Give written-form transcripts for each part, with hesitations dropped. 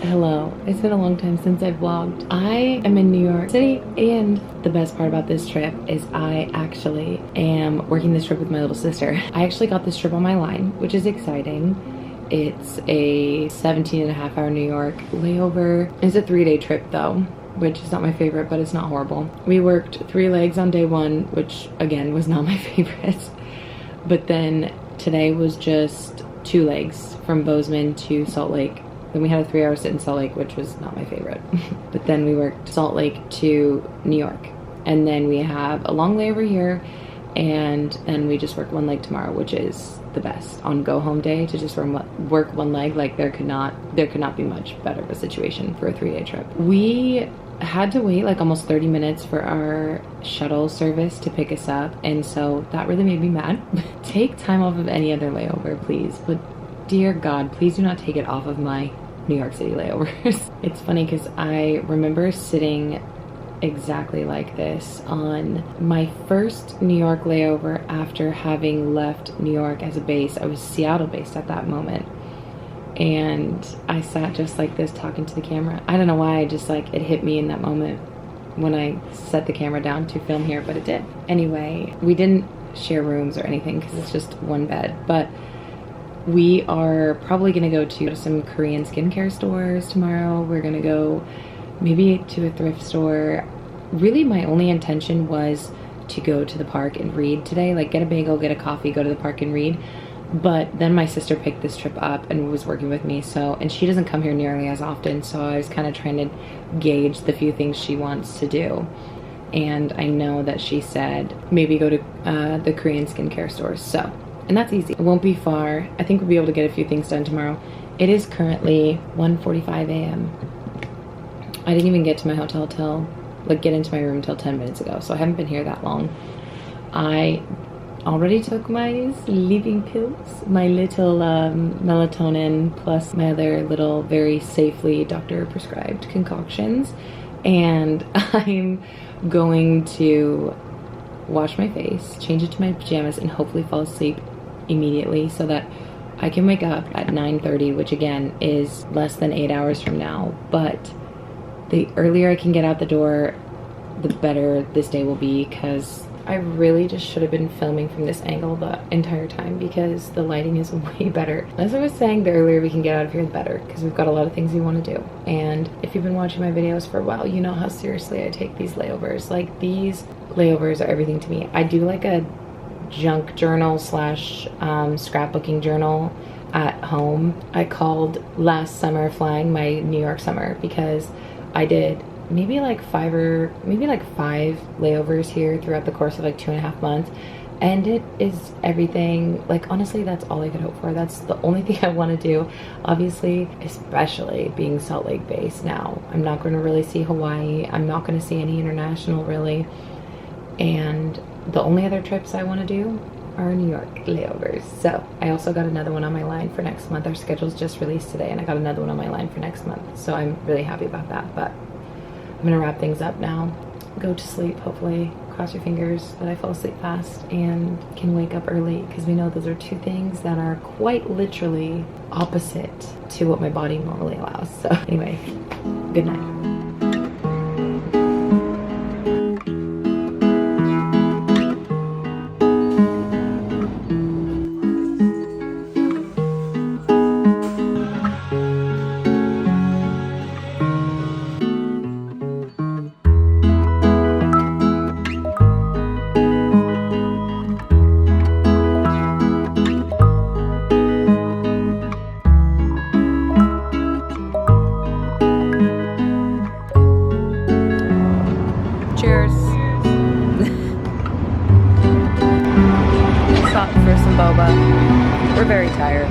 Hello, it's been a long time since I've vlogged. I am in New York City, and the best part about this trip is I actually am working this trip with my little sister. I actually got this trip on my line, which is exciting. It's a 17.5-hour New York layover. It's a 3-day trip though, which is not my favorite, but it's not horrible. We worked 3 legs on day 1, which again was not my favorite. But then today was just 2 legs from Bozeman to Salt Lake. Then we had a 3-hour sit in Salt Lake, which was not my favorite. But then we worked Salt Lake to New York. And then we have a long layover here, and then we just work 1 leg tomorrow, which is the best. On go home day to just work 1 leg, like there could not be much better of a situation for a 3-day trip. We had to wait like almost 30 minutes for our shuttle service to pick us up, and so that really made me mad. Take time off of any other layover, please. But dear God, please do not take it off of my New York City layovers. It's funny because I remember sitting exactly like this on my first New York layover after having left New York as a base. I was Seattle based at that moment. And I sat just like this talking to the camera. I don't know why, I just like, it hit me in that moment when I set the camera down to film here, but it did. Anyway, we didn't share rooms or anything because it's just 1 bed, but we are probably gonna go to some Korean skincare stores tomorrow. We're gonna go maybe to a thrift store. Really, my only intention was to go to the park and read today, like get a bagel, get a coffee, go to the park and read. But then my sister picked this trip up and was working with me, and she doesn't come here nearly as often, so I was kind of trying to gauge the few things she wants to do. And I know that she said maybe go to the Korean skincare stores, so. And that's easy. It won't be far. I think we'll be able to get a few things done tomorrow. It is currently 1:45 a.m. I didn't even get to my hotel get into my room till 10 minutes ago, so I haven't been here that long. I already took my sleeping pills, my little melatonin, plus my other little very safely doctor prescribed concoctions, and I'm going to wash my face, change it to my pajamas, and hopefully fall asleep immediately so that I can wake up at 9:30, which again is less than 8 hours from now. But the earlier I can get out the door, the better this day will be, because I really just should have been filming from this angle the entire time because the lighting is way better. As I was saying, the earlier we can get out of here, the better, because we've got a lot of things we want to do. And if you've been watching my videos for a while, you know how seriously I take these layovers. Like, these layovers are everything to me. I do like a junk journal slash scrapbooking journal at home. I called last summer flying my New York summer because I did maybe like 5 layovers here throughout the course of like 2.5 months, and it is everything. Like, honestly, that's all I could hope for. That's the only thing I want to do. Obviously, especially being Salt Lake based now, I'm not going to really see Hawaii. I'm not going to see any international really, and the only other trips I want to do are New York layovers. So I also got another one on my line for next month. Our schedule's just released today, and I got another one on my line for next month, so I'm really happy about that. But I'm gonna wrap things up now, go to sleep, hopefully. Cross your fingers that I fall asleep fast and can wake up early, because we know those are 2 things that are quite literally opposite to what my body normally allows. So anyway, good night. Cheers. Stop for some boba. We're very tired.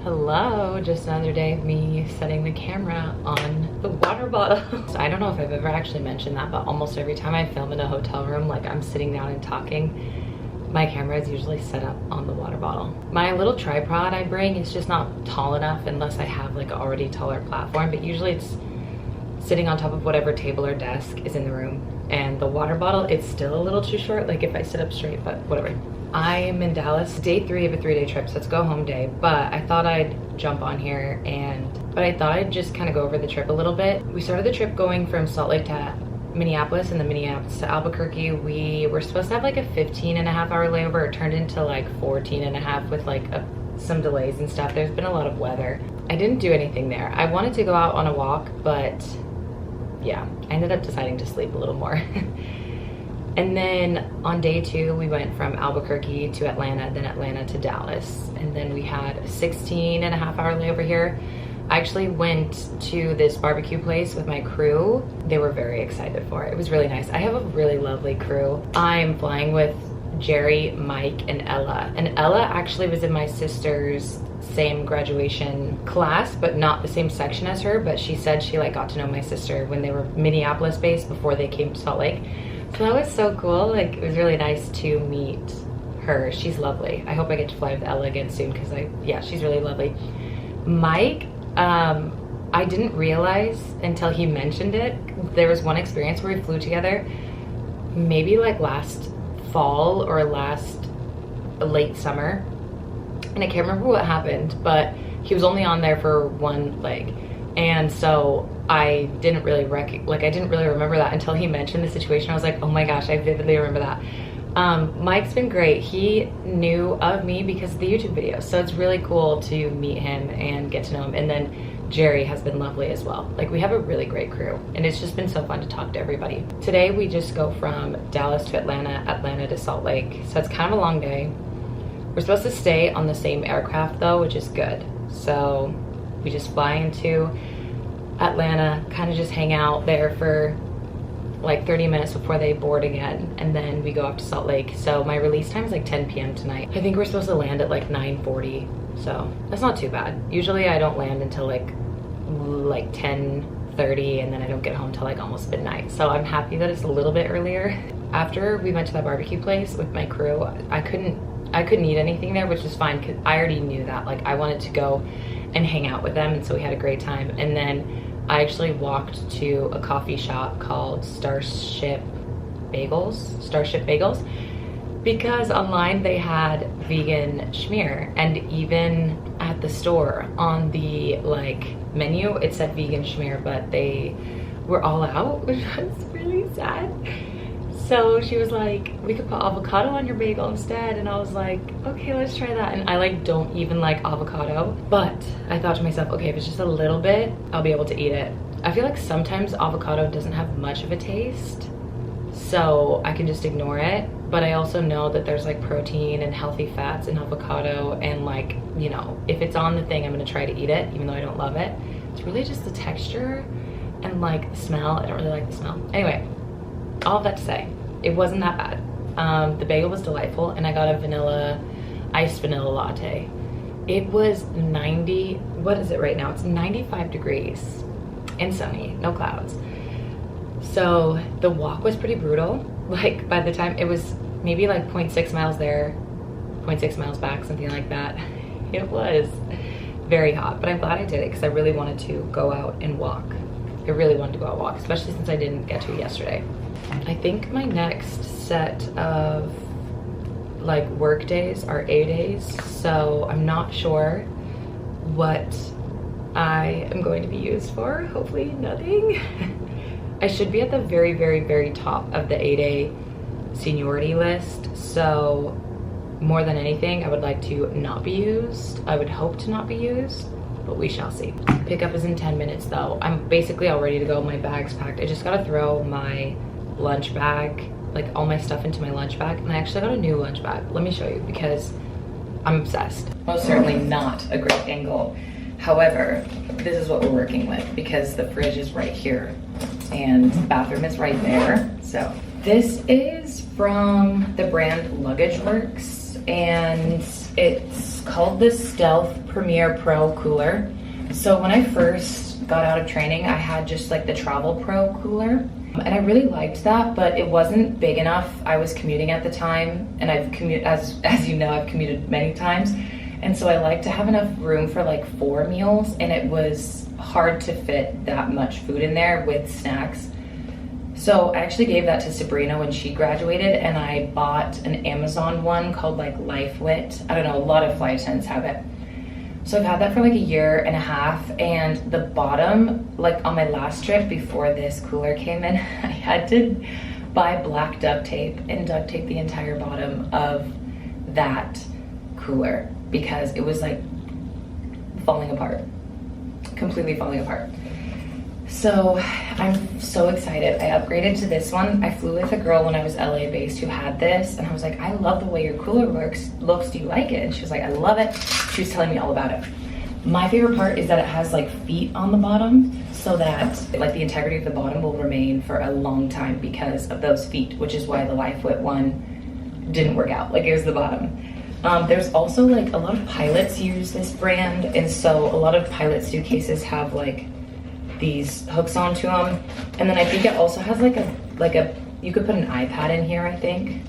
Hello, just another day of me setting the camera on the water bottle. So I don't know if I've ever actually mentioned that, but almost every time I film in a hotel room, like I'm sitting down and talking, my camera is usually set up on the water bottle. My little tripod I bring is just not tall enough unless I have like an already taller platform, but usually it's sitting on top of whatever table or desk is in the room. And the water bottle, it's still a little too short, like if I sit up straight, but whatever. I am in Dallas, day 3 of a 3-day trip, so it's go home day, but I thought I'd jump on here but I thought I'd just kind of go over the trip a little bit. We started the trip going from Salt Lake to Minneapolis, and then Minneapolis to Albuquerque. We were supposed to have like a 15.5-hour layover. It turned into like 14.5 with like some delays and stuff. There's been a lot of weather. I didn't do anything there. I wanted to go out on a walk, but yeah, I ended up deciding to sleep a little more. And then on day 2, we went from Albuquerque to Atlanta, then Atlanta to Dallas. And then we had a 16.5-hour layover here. I actually went to this barbecue place with my crew. They were very excited for it. It was really nice. I have a really lovely crew. I'm flying with Jerry, Mike, and Ella. And Ella actually was in my sister's same graduation class, but not the same section as her. But she said she like got to know my sister when they were Minneapolis based before they came to Salt Lake. So that was so cool. Like, it was really nice to meet her. She's lovely. I hope I get to fly with Ella again soon because yeah, she's really lovely. Mike, I didn't realize until he mentioned it. There was one experience where we flew together, maybe like last fall or late summer. And I can't remember what happened, but he was only on there for one leg. And so I didn't really remember that until he mentioned the situation. I was like, oh my gosh, I vividly remember that. Mike's been great. He knew of me because of the YouTube videos. So it's really cool to meet him and get to know him. And then Jerry has been lovely as well. Like, we have a really great crew and it's just been so fun to talk to everybody. Today we just go from Dallas to Atlanta, Atlanta to Salt Lake. So it's kind of a long day. We're supposed to stay on the same aircraft though, which is good. So we just fly into Atlanta, kind of just hang out there for like 30 minutes before they board again, and then we go up to Salt Lake. So my release time is like 10 p.m. tonight. I think we're supposed to land at like 9:40, so that's not too bad. Usually I don't land until like 10:30, and then I don't get home till like almost midnight. So I'm happy that it's a little bit earlier. After we went to that barbecue place with my crew, I couldn't eat anything there, which is fine because I already knew that. Like, I wanted to go and hang out with them, and so we had a great time. And then I actually walked to a coffee shop called Starship Bagels, because online they had vegan schmear, and even at the store on the like menu it said vegan schmear, but they were all out, which was really sad. So she was like, we could put avocado on your bagel instead. And I was like, okay, let's try that. And I like don't even like avocado, but I thought to myself, okay, if it's just a little bit, I'll be able to eat it. I feel like sometimes avocado doesn't have much of a taste, so I can just ignore it. But I also know that there's like protein and healthy fats in avocado, and like, you know, if it's on the thing, I'm gonna try to eat it, even though I don't love it. It's really just the texture and like the smell. I don't really like the smell. Anyway, all of that to say, it wasn't that bad. The bagel was delightful, and I got a iced vanilla latte. It was 90, what is it right now? It's 95 degrees and sunny, no clouds. So the walk was pretty brutal. Like, by the time, it was maybe like 0.6 miles there, 0.6 miles back, something like that. It was very hot, but I'm glad I did it because I really wanted to go out and walk. I really wanted to go out and walk, especially since I didn't get to yesterday. I think my next set of like work days are 8 days, so I'm not sure what I am going to be used for. Hopefully nothing. I should be at the very, very, very top of the 8A seniority list, so more than anything, I would like to not be used. I would hope to not be used, but we shall see. Pickup is in 10 minutes though. I'm basically all ready to go. My bag's packed. I just gotta throw my lunch bag, like all my stuff, into my lunch bag, and I actually got a new lunch bag. Let me show you because I'm obsessed. Most certainly not a great angle. However, this is what we're working with because the fridge is right here and the bathroom is right there. So this is from the brand Luggage Works, and It's called the Stealth Premier Pro Cooler. So when I first got out of training, I had just like the Travel Pro cooler. And I really liked that, but it wasn't big enough. I was commuting at the time, and I've commuted, as you know, I've commuted many times. And so I like to have enough room for like 4 meals, and it was hard to fit that much food in there with snacks. So I actually gave that to Sabrina when she graduated, and I bought an Amazon one called like LifeWit. I don't know, a lot of flight attendants have it. So I've had that for like a year and a half, and the bottom, like on my last trip before this cooler came in, I had to buy black duct tape and duct tape the entire bottom of that cooler because it was like falling apart, completely falling apart. So I'm so excited. I upgraded to this one. I flew with a girl when I was LA based who had this, and I was like, I love the way your cooler looks. Do you like it? And she was like, I love it. She was telling me all about it. My favorite part is that it has like feet on the bottom so that like the integrity of the bottom will remain for a long time because of those feet, which is why the LifeWit one didn't work out. Like it was the bottom. There's also like a lot of pilots use this brand, and so a lot of pilot suitcases have like these hooks onto them, and then I think it also has like a you could put an iPad in here, I think,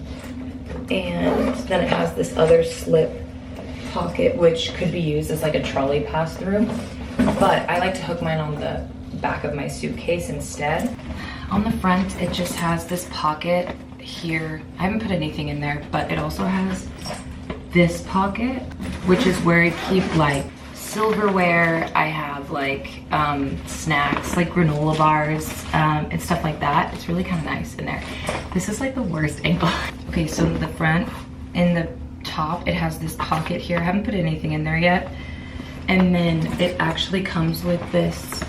and then it has this other slip pocket which could be used as like a trolley pass-through, but I like to hook mine on the back of my suitcase instead. On the front it just has this pocket here. I haven't put anything in there, but it also has this pocket which is where I keep like silverware. I have like snacks like granola bars and stuff like that. It's really kind of nice in there. This is like the worst angle. Okay, so in the front, in the top, it has this pocket here. I haven't put anything in there yet. And then it actually comes with this,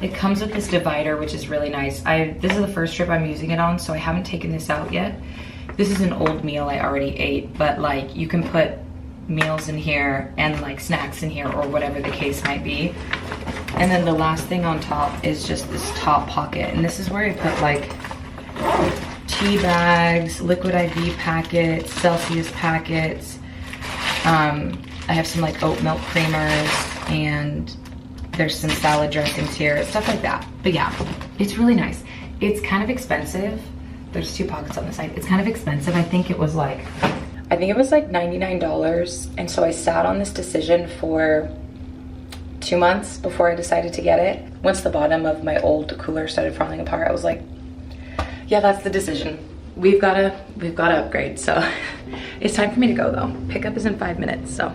it comes with this divider, which is really nice. This is the first trip I'm using it on, so I haven't taken this out yet. This is an old meal I already ate, but like you can put meals in here and like snacks in here or whatever the case might be. And then the last thing on top is just this top pocket, and this is where I put like tea bags, liquid IV packets, Celsius packets. I have some like oat milk creamers, and there's some salad dressings here, stuff like that. But yeah, it's really nice. It's kind of expensive. There's 2 pockets on the side. It's kind of expensive. I think it was like $99, and so I sat on this decision for 2 months before I decided to get it. Once the bottom of my old cooler started falling apart, I was like, yeah, that's the decision. We've gotta upgrade. So it's time for me to go though. Pickup is in 5 minutes, so.